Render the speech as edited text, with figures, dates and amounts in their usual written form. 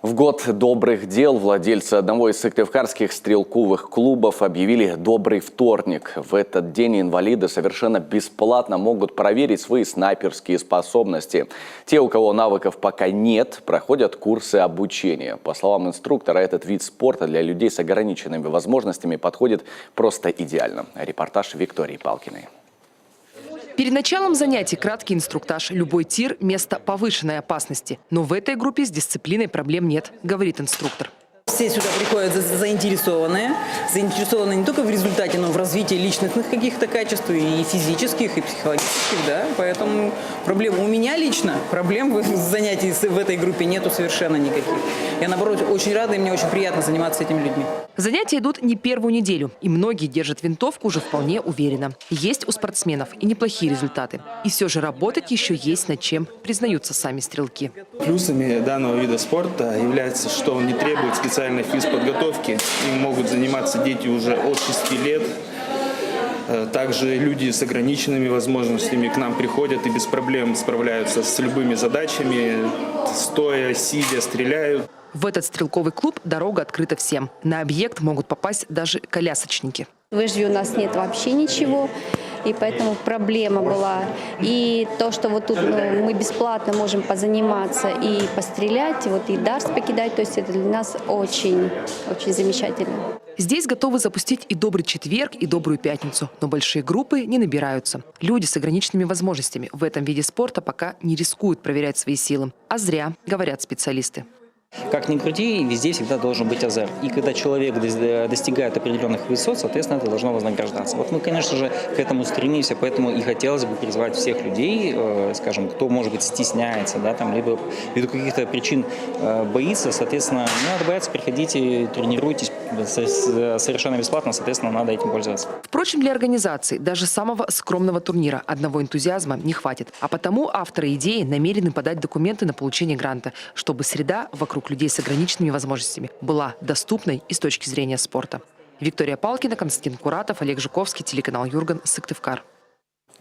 В год добрых дел владельцы одного из сыктывкарских стрелковых клубов объявили «Добрый вторник». В этот день инвалиды совершенно бесплатно могут проверить свои снайперские способности. Те, у кого навыков пока нет, проходят курсы обучения. По словам инструктора, этот вид спорта для людей с ограниченными возможностями подходит просто идеально. Репортаж Виктории Палкиной. Перед началом занятий краткий инструктаж. Любой тир – место повышенной опасности. Но в этой группе с дисциплиной проблем нет, говорит инструктор. Все сюда приходят заинтересованные не только в результате, но и в развитии личностных каких-то качеств, и физических, и психологических, да. Поэтому проблем у меня лично, проблем в занятии в этой группе нету совершенно никаких. Я, наоборот, очень рада, и мне очень приятно заниматься с этими людьми. Занятия идут не первую неделю, и многие держат винтовку уже вполне уверенно. Есть у спортсменов и неплохие результаты. И все же работать еще есть над чем, признаются сами стрелки. Плюсами данного вида спорта является, что он не требует специальной физподготовки. Им могут заниматься дети уже от 6 лет. Также люди с ограниченными возможностями к нам приходят и без проблем справляются с любыми задачами. Стоя, сидя, стреляют. В этот стрелковый клуб дорога открыта всем. На объект могут попасть даже колясочники. В Ижеве у нас нет вообще ничего, и поэтому проблема была. И то, что вот тут мы бесплатно можем позаниматься и пострелять, вот и дарс покидать, то есть это для нас очень замечательно. Здесь готовы запустить и добрый четверг, и добрую пятницу. Но большие группы не набираются. Люди с ограниченными возможностями в этом виде спорта пока не рискуют проверять свои силы. А зря, говорят специалисты. Как ни крути, везде всегда должен быть азарт. И когда человек достигает определенных высот, соответственно, это должно вознаграждаться. Вот мы, конечно же, к этому стремимся, поэтому и хотелось бы призвать всех людей, скажем, кто, может быть, стесняется, да, там, либо ввиду каких-то причин боится, соответственно, не надо бояться, приходите, тренируйтесь совершенно бесплатно, соответственно, надо этим пользоваться. Впрочем, для организации даже самого скромного турнира одного энтузиазма не хватит. А потому авторы идеи намерены подать документы на получение гранта, чтобы среда вокруг людей с ограниченными возможностями была доступной и с точки зрения спорта. Виктория Палкина, Константин Куратов, Олег Жуковский, телеканал Юрган, Сыктывкар.